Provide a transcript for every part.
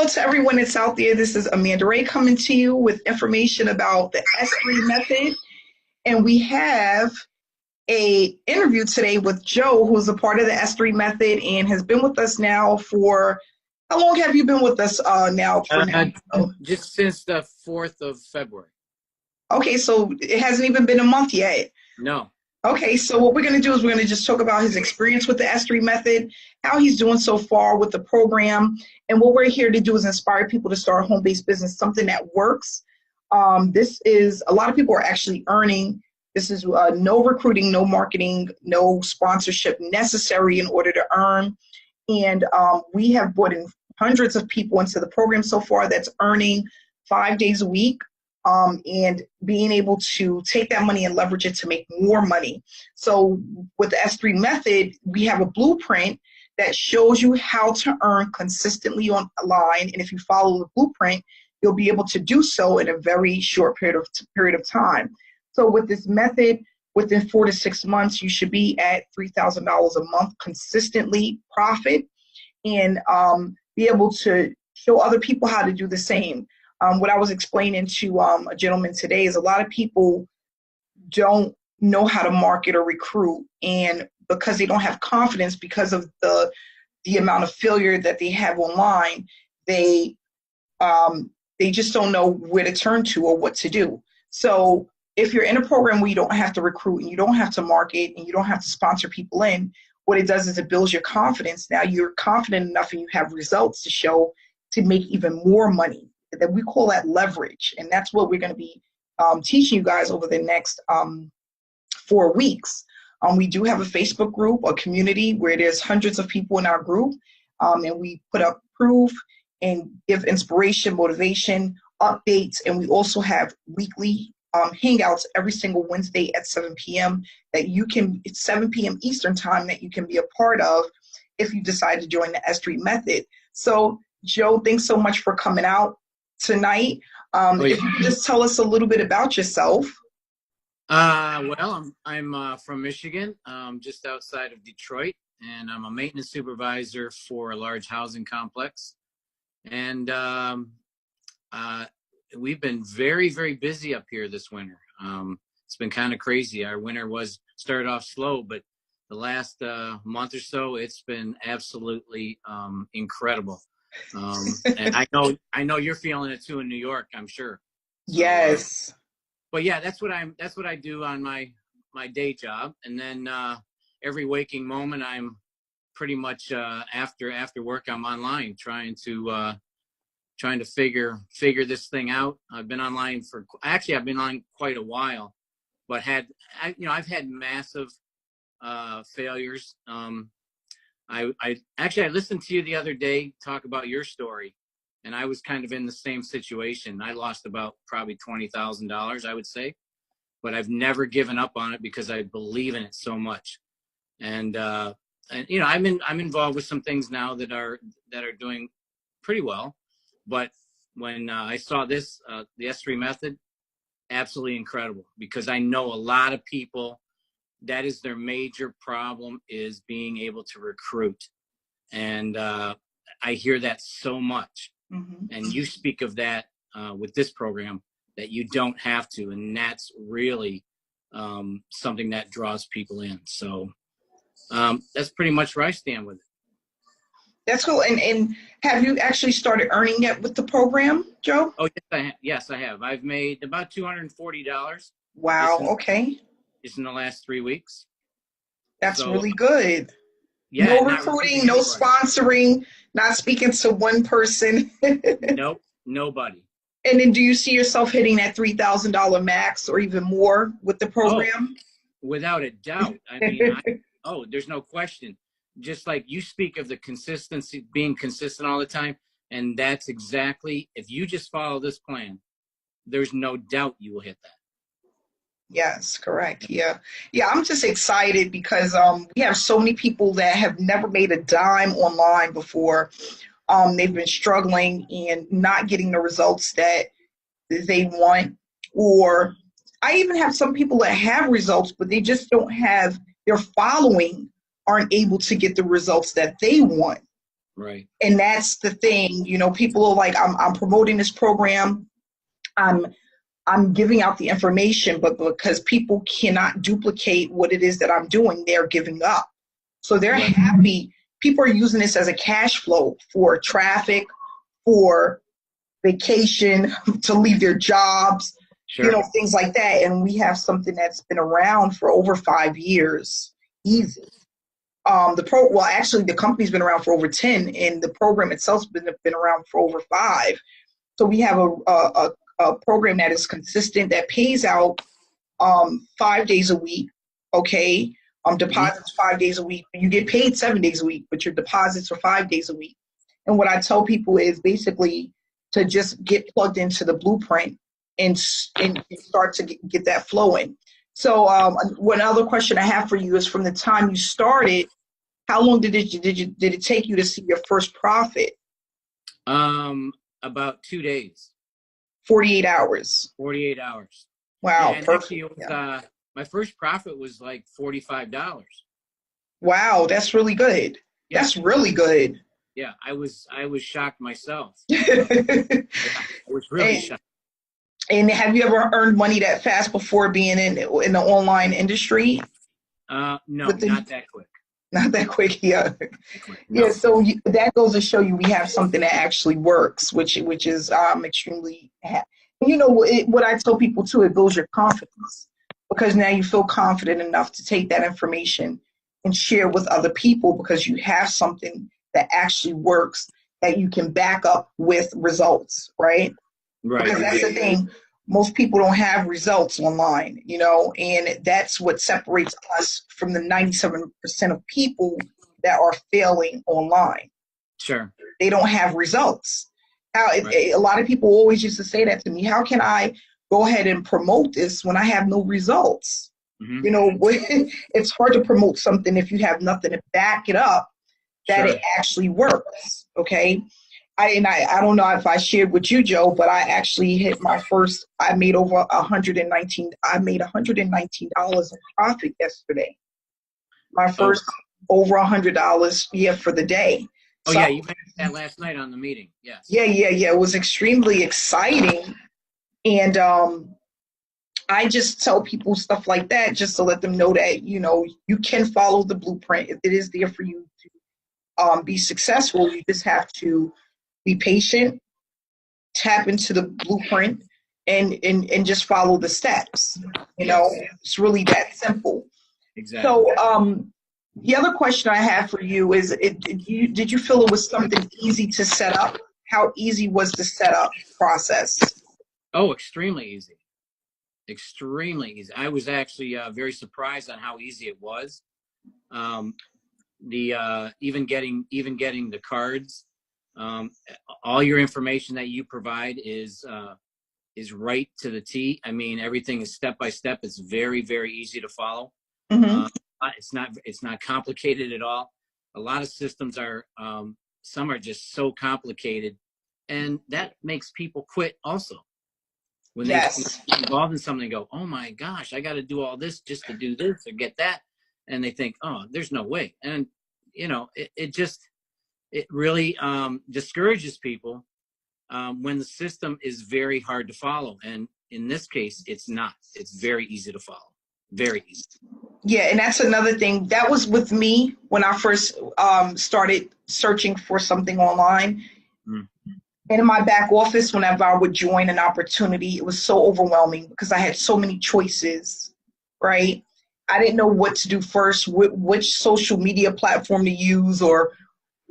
Hello to everyone that's out there. This is Amanda Ray coming to you with information about the S3 method. And we have a interview today with Joe, who's a part of the S3 method and has been with us now for, how long have you been with us now? Just since the 4th of February. Okay, so it hasn't even been a month yet. No. Okay, so what we're going to do is we're going to just talk about his experience with the S3 method, how he's doing so far with the program, and what we're here to do is inspire people to start a home-based business, something that works. This is, a lot of people are actually earning. This is no recruiting, no marketing, no sponsorship necessary in order to earn. And we have brought in hundreds of people into the program so far that's earning 5 days a week. And being able to take that money and leverage it to make more money. So with the S3 method, we have a blueprint that shows you how to earn consistently online. And if you follow the blueprint, you'll be able to do so in a very short period of time. So with this method, within 4 to 6 months, you should be at $3,000 a month consistently profit, and be able to show other people how to do the same. What I was explaining to a gentleman today is a lot of people don't know how to market or recruit, and because they don't have confidence because of the amount of failure that they have online, they just don't know where to turn to or what to do. So if you're in a program where you don't have to recruit and you don't have to market and you don't have to sponsor people in, what it does is it builds your confidence. Now you're confident enough and you have results to show to make even more money. That we call that leverage, and that's what we're going to be teaching you guys over the next 4 weeks. We do have a Facebook group, a community where there's hundreds of people in our group, and we put up proof and give inspiration, motivation, updates, and we also have weekly hangouts every single Wednesday at 7 p.m. that you can, it's 7 p.m. Eastern time, that you can be a part of if you decide to join the S3 method. So Joe, thanks so much for coming out tonight. If you could just tell us a little bit about yourself. Well, I'm from Michigan, just outside of Detroit, and I'm a maintenance supervisor for a large housing complex. And we've been very, very busy up here this winter. It's been kind of crazy. Our winter started off slow, but the last month or so, it's been absolutely incredible. And I know you're feeling it too in New York, I'm sure. So, yes. But yeah, that's what I do on my day job. And then every waking moment, I'm pretty much after work, I'm online trying to figure this thing out. I've been online I've been on quite a while, but I've had massive failures. I listened to you the other day talk about your story, and I was kind of in the same situation. I lost about probably $20,000, I would say, but I've never given up on it because I believe in it so much. And I'm involved with some things now that are doing pretty well. But when I saw this, the S3 method, absolutely incredible, because I know a lot of people, that is their major problem, is being able to recruit. And I hear that so much. Mm-hmm. And you speak of that with this program, that you don't have to. And that's really something that draws people in. So that's pretty much where I stand with it. That's cool. And have you actually started earning yet with the program, Joe? Oh, yes, I have. I've made about $240. Wow. Okay. Just in the last 3 weeks. That's really good. Yeah. No recruiting, no sponsoring, not speaking to one person. Nope, nobody. And then do you see yourself hitting that $3,000 max or even more with the program? Oh, without a doubt. I mean, there's no question. Just like you speak of the consistency, being consistent all the time. And that's exactly, if you just follow this plan, there's no doubt you will hit that. Yes, correct. Yeah. I'm just excited because we have so many people that have never made a dime online before. They've been struggling and not getting the results that they want. Or I even have some people that have results, but they just don't have, their following aren't able to get the results that they want. Right. And that's the thing, you know, people are like, I'm promoting this program. I'm giving out the information, but because people cannot duplicate what it is that I'm doing, they're giving up. So they're Right. happy. People are using this as a cash flow for traffic, for vacation, to leave their jobs, Sure. you know, things like that. And we have something that's been around for over 5 years, easy. Actually, the company's been around for over 10, and the program itself's been around for over 5. So we have a program that is consistent, that pays out 5 days a week. Okay. Deposits 5 days a week. You get paid 7 days a week, but your deposits are 5 days a week. And what I tell people is basically to just get plugged into the blueprint and start to get that flowing. So one other question I have for you is, from the time you started, how long did it take you to see your first profit? About 2 days. 48 hours. 48 hours. Wow, Yeah, and perfect. actually, it was, my first profit was like $45. Wow, that's really good. Yeah. That's really good. Yeah, I was shocked myself. Yeah, I was really shocked. And have you ever earned money that fast before being in the online industry? No, not that quick. Not that quick, yeah. No. Yeah, so that goes to show you we have something that actually works, which is extremely happy. You know, what I tell people too, it builds your confidence, because now you feel confident enough to take that information and share with other people, because you have something that actually works, that you can back up with results, right? Right. Because that's the thing. Most people don't have results online, you know, and that's what separates us from the 97% of people that are failing online. Sure. They don't have results. A lot of people always used to say that to me. How can I go ahead and promote this when I have no results? Mm-hmm. You know, it's hard to promote something if you have nothing to back it up that it actually works. Okay. I don't know if I shared with you, Joe, but I actually hit my first. I made over $119 in profit yesterday. My first over $100, for the day. Oh, so, yeah, you mentioned that last night on the meeting. Yes. Yeah. It was extremely exciting, and I just tell people stuff like that just to let them know that, you know, you can follow the blueprint. It is there for you to be successful. You just have to be patient, tap into the blueprint, and just follow the steps. You know, it's really that simple. Exactly. So the other question I have for you is, did you feel it was something easy to set up? How easy was the setup process? Oh, extremely easy. Extremely easy. I was actually very surprised on how easy it was. Even getting the cards. All your information that you provide is right to the T. I mean, everything is step by step. It's very, very easy to follow. Mm-hmm. It's not complicated at all. A lot of systems are, some are just so complicated, and that makes people quit also. When they get involved in something, they go, oh my gosh, I got to do all this just to do this or get that. And they think, oh, there's no way. And, you know, it really discourages people when the system is very hard to follow. And in this case, it's not. It's very easy to follow. Very easy. Yeah, and that's another thing. That was with me when I first started searching for something online. Mm. And in my back office, whenever I would join an opportunity, it was so overwhelming because I had so many choices, right? I didn't know what to do first, which social media platform to use, or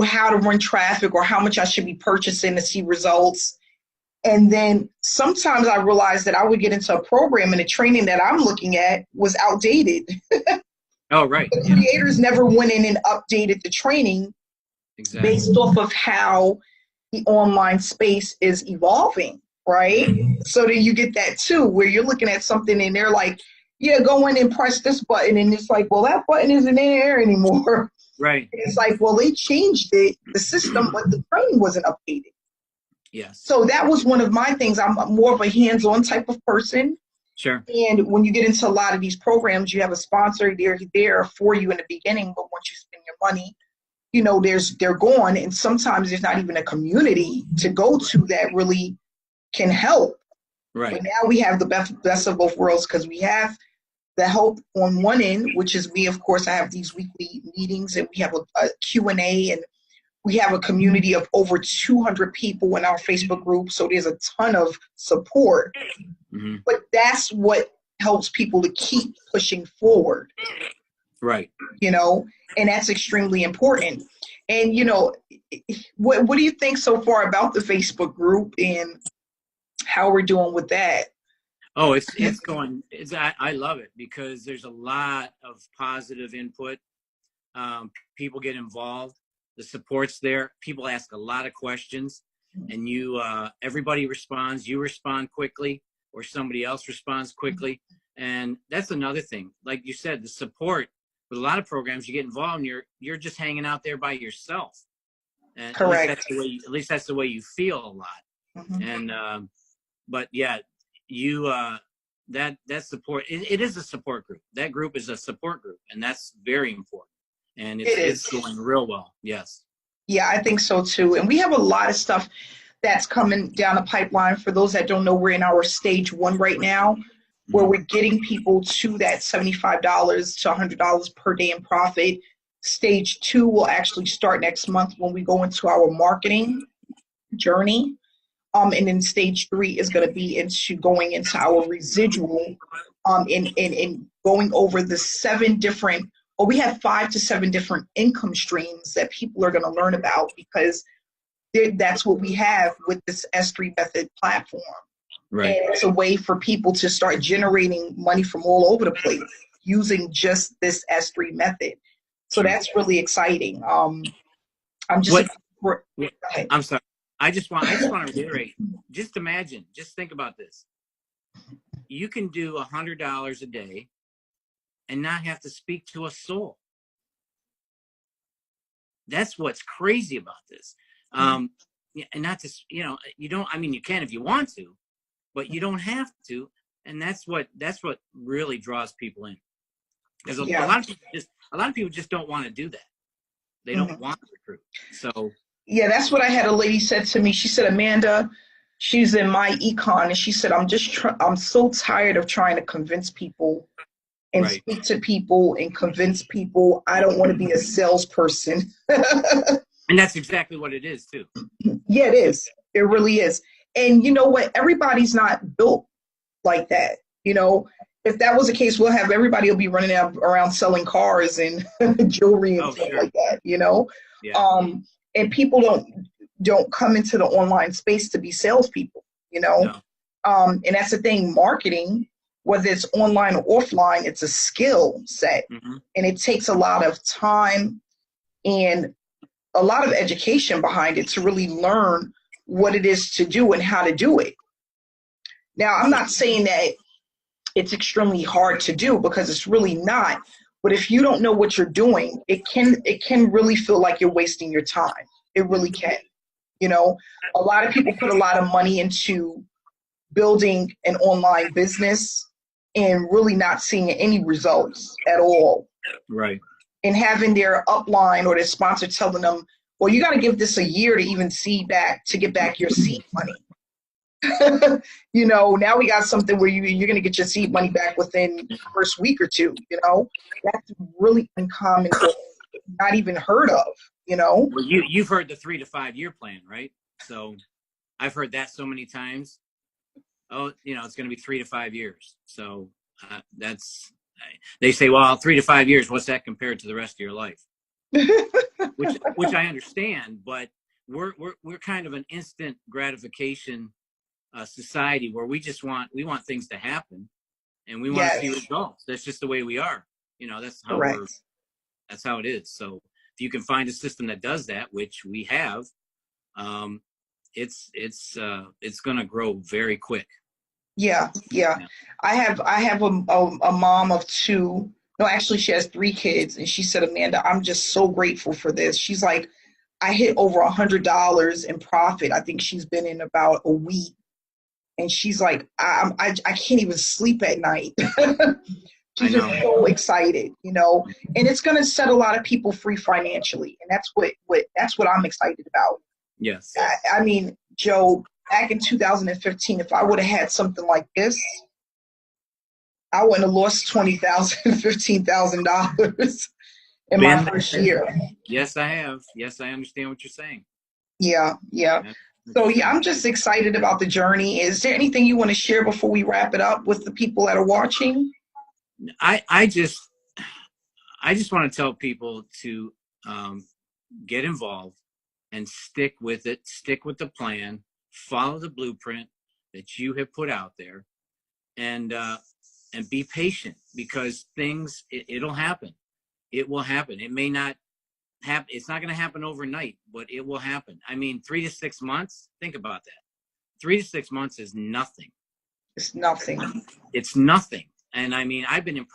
how to run traffic, or how much I should be purchasing to see results. And then sometimes I realized that I would get into a program and the training that I'm looking at was outdated. Oh, right. The creators never went in and updated the training based off of how the online space is evolving, right? So then you get that too, where you're looking at something and they're like, yeah, go in and press this button. And it's like, well, that button isn't in there anymore. Right. And it's like, well, they changed it, the system, but the training wasn't updated. Yes. So that was one of my things. I'm more of a hands-on type of person. Sure. And when you get into a lot of these programs, you have a sponsor there for you in the beginning, but once you spend your money, they're gone, and sometimes there's not even a community to go to that really can help. Right. But now we have the best of both worlds, because we have the help on one end, which is me. Of course, I have these weekly meetings, and we have a Q&A, and we have a community of over 200 people in our Facebook group. So there's a ton of support. Mm-hmm. But that's what helps people to keep pushing forward. Right. And that's extremely important. And, what do you think so far about the Facebook group and how we're doing with that? Oh, it's going. I love it because there's a lot of positive input. People get involved. The support's there. People ask a lot of questions, and everybody responds. You respond quickly, or somebody else responds quickly, and that's another thing. Like you said, the support with a lot of programs, you get involved, and you're just hanging out there by yourself. And Correct. At least that's the way you feel a lot. Mm-hmm. And but yeah, that support. It is a support group. That group is a support group, and that's very important. And it's going real well. Yes. Yeah, I think so too. And we have a lot of stuff that's coming down the pipeline. For those that don't know, we're in our stage 1 right now, where we're getting people to that $75 to $100 per day in profit. Stage 2 will actually start next month when we go into our marketing journey. And then stage 3 is going to be going into our residual, and going over the 7 different, or we have 5 to 7 different income streams that people are going to learn about, because that's what we have with this S3 method platform. Right. And it's a way for people to start generating money from all over the place using just this S3 method. So that's really exciting. I'm just. I'm sorry. I just want to reiterate. Just imagine. Just think about this. You can do $100 a day and not have to speak to a soul. That's what's crazy about this. And not to, you don't. I mean, you can if you want to, but you don't have to. And that's what really draws people in, because a lot of people just don't want to do that. They don't want to recruit. So. Yeah, that's what I had a lady said to me. She said, Amanda, she's in my econ, and she said, I'm so tired of trying to convince people and speak to people and convince people. I don't want to be a salesperson. And that's exactly what it is too. Yeah, it is. It really is. And you know what? Everybody's not built like that. If that was the case, everybody will be running around selling cars and jewelry and stuff like that, Yeah. And people don't come into the online space to be salespeople, No. And that's the thing. Marketing, whether it's online or offline, it's a skill set, and it takes a lot of time and a lot of education behind it to really learn what it is to do and how to do it. Now, I'm not saying that it's extremely hard to do, because it's really not. But if you don't know what you're doing, it can really feel like you're wasting your time. It really can. A lot of people put a lot of money into building an online business and really not seeing any results at all. Right. And having their upline or their sponsor telling them, well, you got to give this a year to even get back your seed money. Now we got something where you're going to get your seed money back within the first week or two. That's really uncommon, not even heard of. Well, you've heard the 3 to 5 year plan, right? So I've heard that so many times. Oh, it's going to be 3 to 5 years. So they say, well, 3 to 5 years, what's that compared to the rest of your life? which I understand, but we're kind of an instant gratification society where we want things to happen, and we want to see results. That's just the way we are. That's how that's how it is. So if you can find a system that does that, which we have, it's going to grow very quick. Yeah. I have a mom of 2. No, actually, she has 3 kids, and she said, Amanda, I'm just so grateful for this. She's like, I hit over $100 in profit. I think she's been in about a week. And she's like, I can't even sleep at night She's just so excited, you know, and it's going to set a lot of people free financially. And that's what I'm excited about. Yes. I mean, Joe, back in 2015, if I would have had something like this, I wouldn't have lost $20,000, $15,000 in my first year. Yes, I have. Yes, I understand what you're saying. Yeah. So yeah, I'm just excited about the journey. Is there anything you want to share before we wrap it up with the people that are watching? I just want to tell people to get involved and stick with it. Stick with the plan. Follow the blueprint that you have put out there, and be patient, because things it'll happen. It will happen. It may not happen. It's not going to happen overnight, but it will happen. I mean, 3 to 6 months. Think about that. 3 to 6 months is nothing. It's nothing. It's nothing. And I mean, I've been in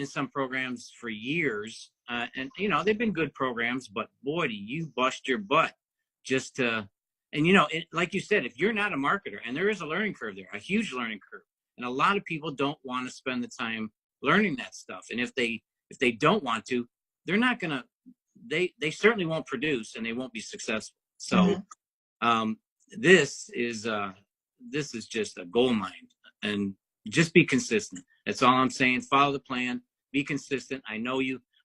some programs for years, and you know, they've been good programs, but boy, do you bust your butt just to, and you know, like you said, if you're not a marketer, and there is a learning curve there, a huge learning curve, and a lot of people don't want to spend the time learning that stuff. And if they don't want to, they're not gonna, they certainly won't produce, and they won't be successful. So this is just a gold mine, and just be consistent. That's all I'm saying. Follow the plan, be consistent. I know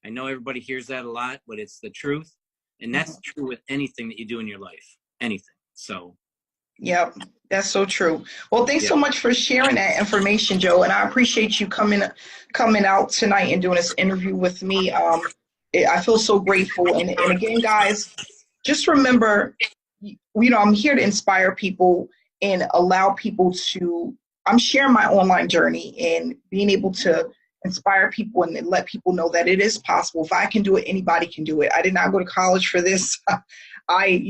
everybody hears that a lot, but it's the truth. And that's true with anything that you do in your life, anything. So. Yep, that's so true. Well, thanks so much for sharing that information, Joe. And I appreciate you coming out tonight and doing this interview with me. I feel so grateful. And again, guys, just remember, you know, I'm here to inspire people and allow people to, I'm sharing my online journey and being able to inspire people and let people know that it is possible. If I can do it, anybody can do it. I did not go to college for this. I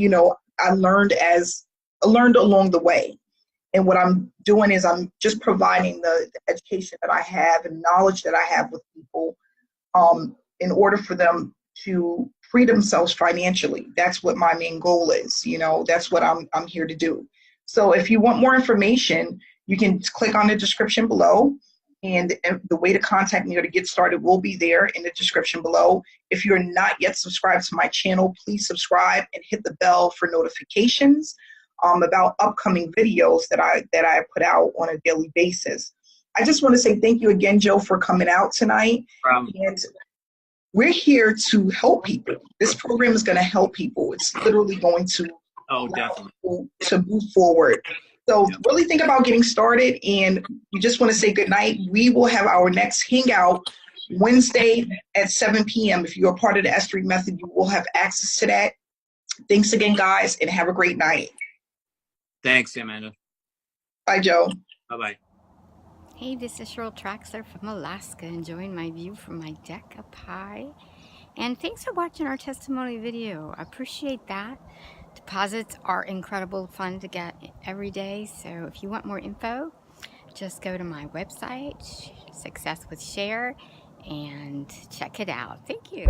learned along the way. And what I'm doing is I'm just providing the education that I have and knowledge that I have with people in order for them to free themselves financially. That's what my main goal is. You know, that's what I'm here to do. So if you want more information, you can click on the description below, and the way to contact me or to get started will be there in the description below. If you're not yet subscribed to my channel, please subscribe and hit the bell for notifications about upcoming videos that I put out on a daily basis. I just want to say thank you again, Joe, for coming out tonight. And we're here to help people. This program is going to help people. It's literally going to definitely people to move forward. So really think about getting started, and we just want to say good night. We will have our next hangout Wednesday at 7 p.m. If you're a part of the S3 method, you will have access to that. Thanks again, guys, and have a great night. Thanks, Amanda. Bye, Joe. Bye-bye. Hey, this is Cheryl Traxler from Alaska, enjoying my view from my deck up high. And thanks for watching our testimony video. I appreciate that. Deposits are incredible fun to get every day. So if you want more info, just go to my website, Success with Share, and check it out. Thank you.